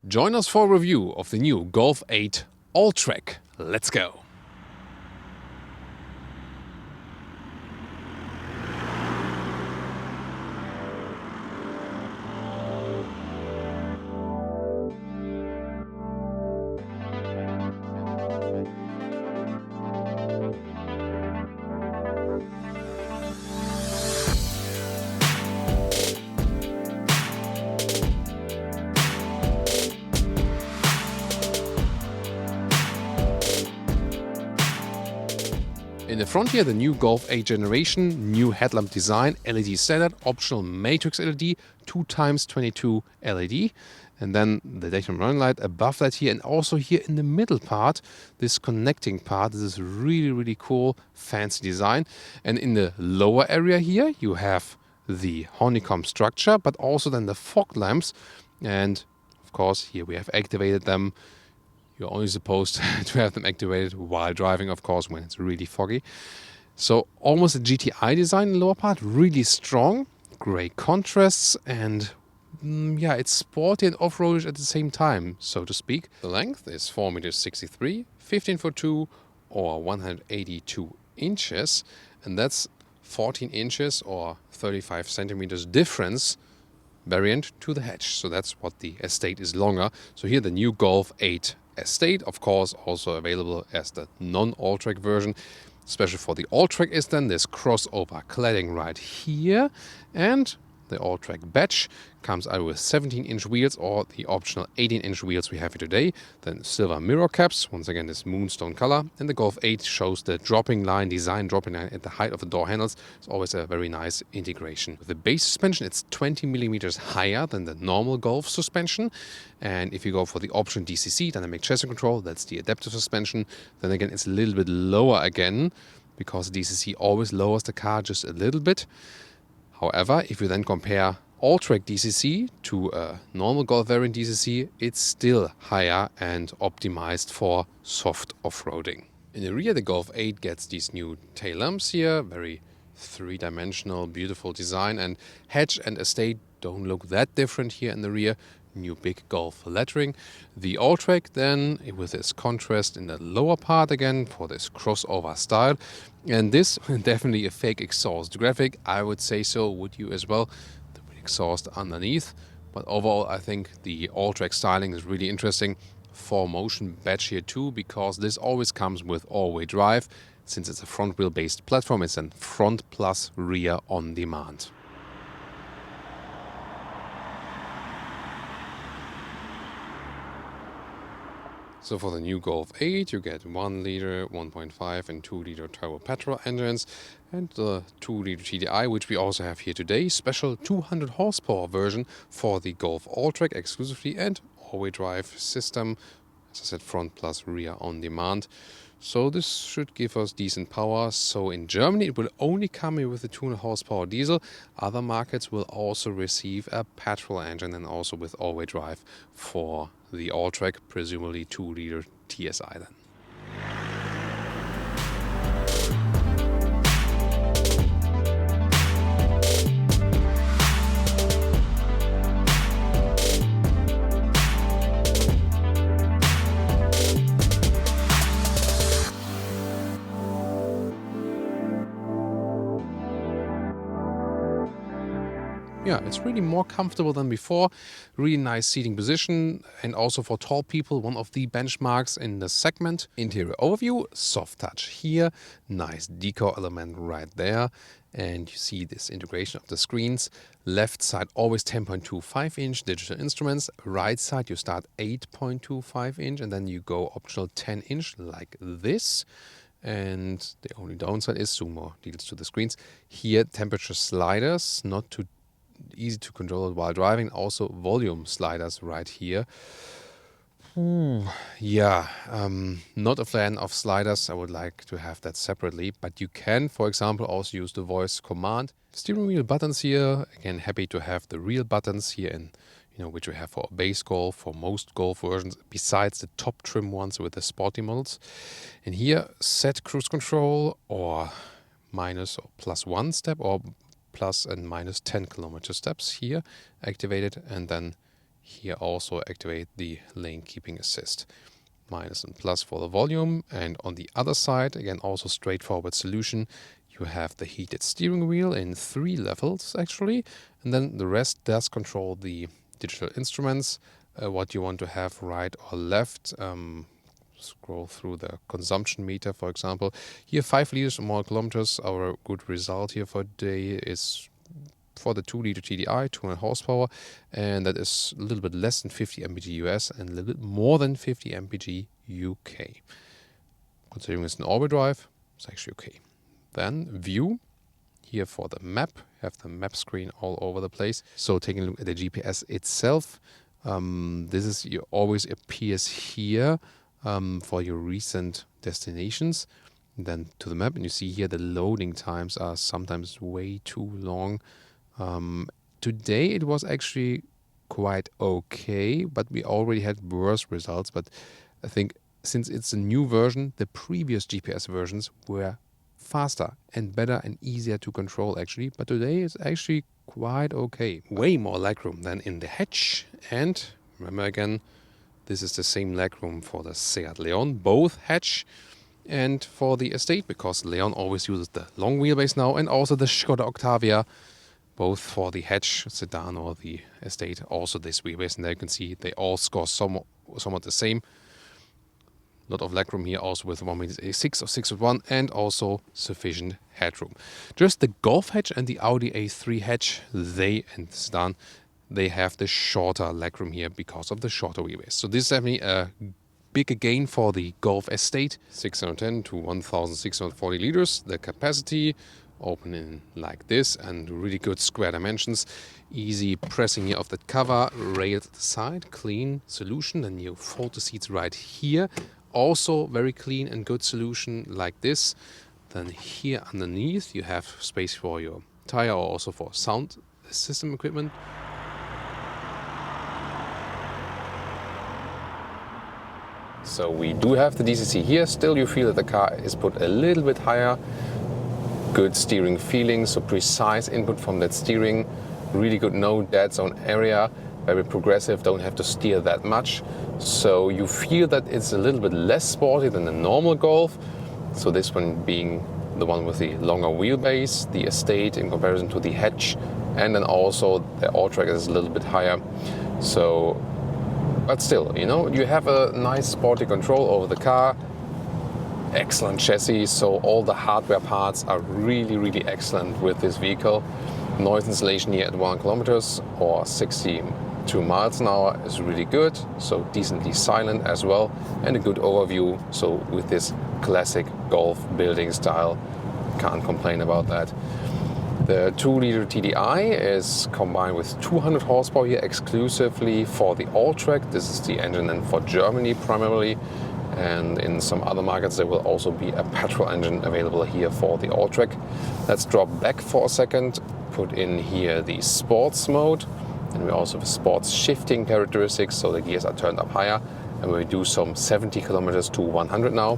Join us for a review of the new Golf 8 Alltrack. Let's go! In the front here, the new Golf 8 generation, new headlamp design, LED standard, optional matrix LED, 2x22 LED, and then the daytime running light above that here, and also here in the middle part, this connecting part. This is really cool, fancy design. And in the lower area here, you have the honeycomb structure, but also then the fog lamps. And of course, here we have activated them. You're only supposed to have them activated while driving, of course, when it's really foggy. So almost a GTI design in the lower part, really strong, gray contrasts, and yeah, it's sporty and off-roadish at the same time, so to speak. The length is 4.63 meters, 15'2", or 182 inches, and that's 14 inches or 35 centimeters difference variant to the hatch. So that's what the Estate is longer. So here the new Golf 8 Estate, of course, also available as the non-Alltrack version. Special for the Alltrack is then this crossover cladding right here, and the Alltrack badge comes either with 17-inch wheels or the optional 18-inch wheels we have here today. Then silver mirror caps, once again this moonstone color, and the Golf 8 shows the dropping line at the height of the door handles. It's always a very nice integration. With the base suspension, it's 20 millimeters higher than the normal Golf suspension, and if you go for the option DCC, dynamic chassis control, that's the adaptive suspension, then again it's a little bit lower again, because DCC always lowers the car just a little bit. However, if you then compare Alltrack DCC to a normal Golf variant DCC, it's still higher and optimized for soft off-roading. In the rear, the Golf 8 gets these new tail lamps here, very three-dimensional, beautiful design, and hatch and Estate don't look that different here in the rear. New big Golf lettering. The Alltrack then with this contrast in the lower part again for this crossover style, and this definitely a fake exhaust graphic, I would say so. Would you as well? The exhaust underneath, but overall I think the Alltrack styling is really interesting. 4Motion badge here too, because this always comes with all-wheel drive. Since it's a front wheel based platform, it's a front plus rear on demand. So for the new Golf 8, you get 1 liter, 1.5 and 2 liter turbo petrol engines, and the 2 liter GTI, which we also have here today. Special 200 horsepower version for the Golf Alltrack exclusively, and all-wheel drive system. As I said, front plus rear on demand. So this should give us decent power. So in Germany it will only come in with the 200 horsepower diesel. Other markets will also receive a petrol engine and also with all-wheel drive for the Alltrack, presumably 2 liter TSI then. Yeah, it's really more comfortable than before. Really nice seating position, and also for tall people, one of the benchmarks in the segment. Interior overview, soft touch here, nice decor element right there, and you see this integration of the screens. Left side always 10.25 inch digital instruments. Right side you start 8.25 inch and then you go optional 10 inch like this. And the only downside is, zoom more details to the screens. Here temperature sliders, not too easy to control while driving. Also volume sliders right here. Yeah, not a fan of sliders. I would like to have that separately, but you can, for example, also use the voice command. Steering wheel buttons here, again happy to have the real buttons here in, which we have for base Golf, for most Golf versions, besides the top trim ones with the sporty models. And here set cruise control, or minus or plus 1 step, or plus and minus 10 kilometer steps here activated, and then Here also activate the lane keeping assist. Minus and plus for the volume. And on the other side, again, also straightforward solution. You have the heated steering wheel in 3 levels actually. And then the rest does control the digital instruments, what you want to have right or left. Scroll through the consumption meter, for example. Here 5 liters or more kilometers. Our good result here for today is for the 2-liter TDI, 200 horsepower, and that is a little bit less than 50 mpg US and a little bit more than 50 mpg UK. Considering it's an all-wheel drive, it's actually okay. Then view, here for the map, have the map screen all over the place. So taking a look at the GPS itself, this is always appears here for your recent destinations. And then to the map, and you see here the loading times are sometimes way too long. Today it was actually quite okay, but we already had worse results. But I think since it's a new version, the previous GPS versions were faster and better and easier to control actually. But today it's actually quite okay. Way more legroom than in the hatch. And remember again, this is the same legroom for the Seat Leon, both hatch and for the Estate, because Leon always uses the long wheelbase now, and also the Skoda Octavia, both for the hatch, sedan or the Estate, also this wheelbase. And there you can see they all score somewhat the same. A lot of legroom here also with 1.6 or 6.1 and also sufficient headroom. Just the Golf hatch and the Audi A3 hatch, and sedan, they have the shorter legroom here because of the shorter wheelbase. So this is definitely a big gain for the Golf Estate. 610 to 1640 liters. The capacity open in like this and really good square dimensions. Easy pressing here of the cover, rail at the side, clean solution. Then you fold the seats right here. Also very clean and good solution like this. Then here underneath you have space for your tire or also for sound system equipment. So we do have the DCC here. Still you feel that the car is put a little bit higher. Good steering feeling, so precise input from that steering. Really good, no dead zone area. Very progressive, don't have to steer that much. So you feel that it's a little bit less sporty than the normal Golf. So this one being the one with the longer wheelbase, the Estate in comparison to the hatch. And then also the Alltrack is a little bit higher. So, but still, you know, you have a nice sporty control over the car. Excellent chassis, so all the hardware parts are really excellent with this vehicle. Noise insulation here at 1 kilometers or 62 miles an hour is really good, so decently silent as well, and a good overview. So with this classic Golf building style, can't complain about that. The 2-liter TDI is combined with 200 horsepower here exclusively for the Alltrack. This is the engine and for Germany primarily. And in some other markets there will also be a petrol engine available here for the Alltrack. Let's drop back for a second, put in here the sports mode, and we also have sports shifting characteristics, so the gears are turned up higher, and we do some 70 kilometers to 100 now.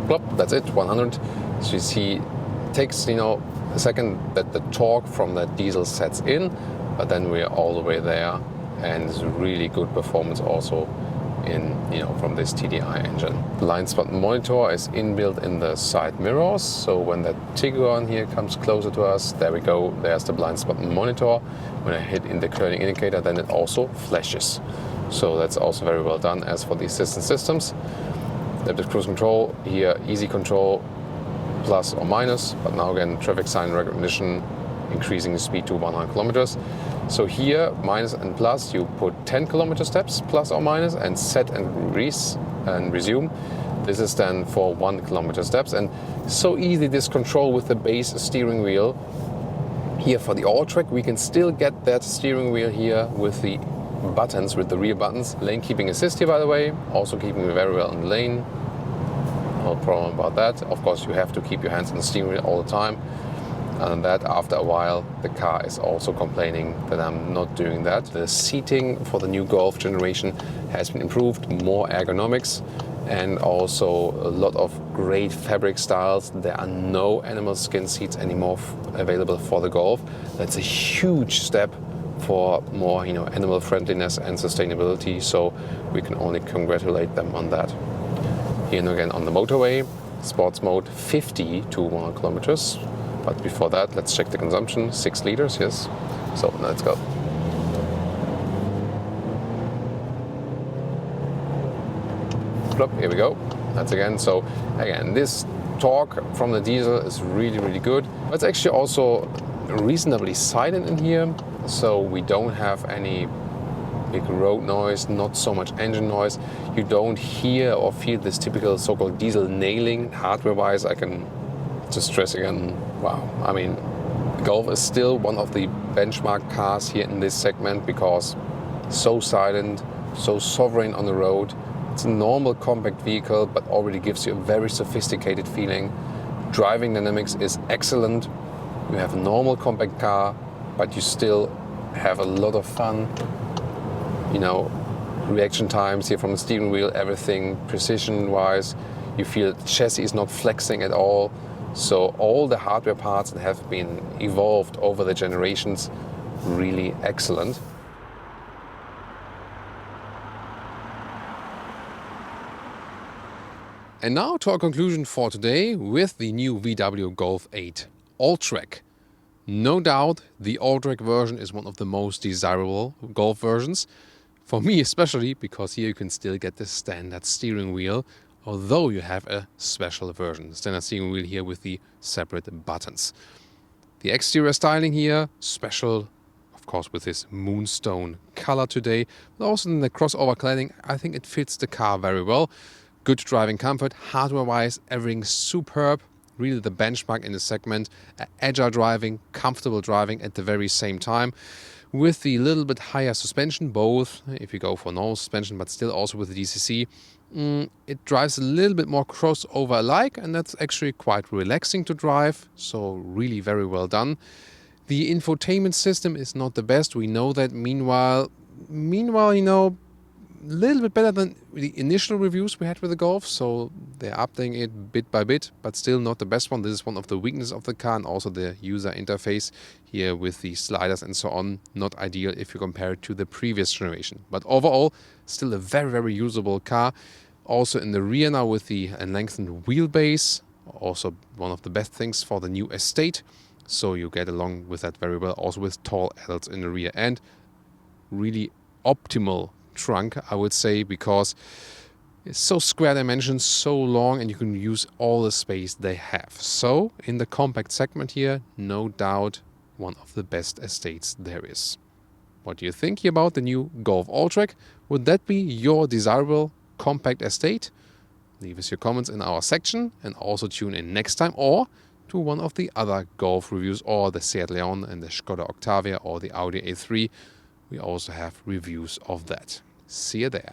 Plop, that's it, 100. So you see, it takes a second that the torque from that diesel sets in, but then we're all the way there. And it's really good performance also from this TDI engine. Blind spot monitor is inbuilt in the side mirrors, so when that Tiguan here comes closer to us, there we go, there's the blind spot monitor. When I hit in the turning indicator, then it also flashes. So that's also very well done. As for the assistance systems, adaptive cruise control here, easy control, plus or minus, but now again traffic sign recognition, increasing the speed to 100 kilometers. So here, minus and plus, you put 10 kilometer steps, plus or minus, and set and resume. This is then for 1 kilometer steps, and so easy this control with the base steering wheel. Here for the Alltrack, we can still get that steering wheel here with the buttons, with the rear buttons. Lane keeping assist here, by the way, also keeping me very well in the lane. No problem about that. Of course, you have to keep your hands on the steering wheel all the time. And that after a while the car is also complaining that I'm not doing that. The seating for the new Golf generation has been improved, more ergonomics, and also a lot of great fabric styles. There are no animal skin seats anymore available for the Golf. That's a huge step for more, animal friendliness and sustainability. So we can only congratulate them on that. Here and again on the motorway, sports mode 50 to 100 kilometers. But before that, let's check the consumption. 6 liters, yes. So let's go. Here we go. That's again. So again, this torque from the diesel is really, really good. But it's actually also reasonably silent in here. So we don't have any big road noise, not so much engine noise. You don't hear or feel this typical so-called diesel nailing. Hardware-wise, I can just stress again, wow. I mean, Golf is still one of the benchmark cars here in this segment because so silent, so sovereign on the road. It's a normal compact vehicle, but already gives you a very sophisticated feeling. Driving dynamics is excellent. You have a normal compact car, but you still have a lot of fun. Reaction times here from the steering wheel, everything precision-wise. You feel the chassis is not flexing at all. So all the hardware parts that have been evolved over the generations, really excellent. And now to our conclusion for today with the new VW Golf 8 Alltrack. No doubt the Alltrack version is one of the most desirable Golf versions. For me especially, because here you can still get the standard steering wheel, although you have a special version. Standard steering wheel here with the separate buttons. The exterior styling here, special, of course, with this moonstone color today. But also in the crossover cladding, I think it fits the car very well. Good driving comfort, hardware-wise, everything's superb. Really the benchmark in the segment. Agile driving, comfortable driving at the very same time. With the little bit higher suspension, both if you go for normal suspension, but still also with the DCC, it drives a little bit more crossover-like, and that's actually quite relaxing to drive. So really very well done. The infotainment system is not the best. We know that. Meanwhile, a little bit better than the initial reviews we had with the Golf, so they're updating it bit by bit, but still not the best one. This is one of the weaknesses of the car, and also the user interface here with the sliders and so on, not ideal if you compare it to the previous generation. But overall, still a very, very usable car. Also in the rear now with the lengthened wheelbase, also one of the best things for the new estate. So you get along with that very well, also with tall adults in the rear end. Really optimal trunk, I would say, because it's so square dimensions, so long, and you can use all the space they have. So in the compact segment here, no doubt one of the best estates there is. What do you think about the new Golf Alltrack? Would that be your desirable compact estate? Leave us your comments in our section, and also tune in next time or to one of the other Golf reviews, or the Seat Leon and the Skoda Octavia or the Audi A3. We also have reviews of that. See you there.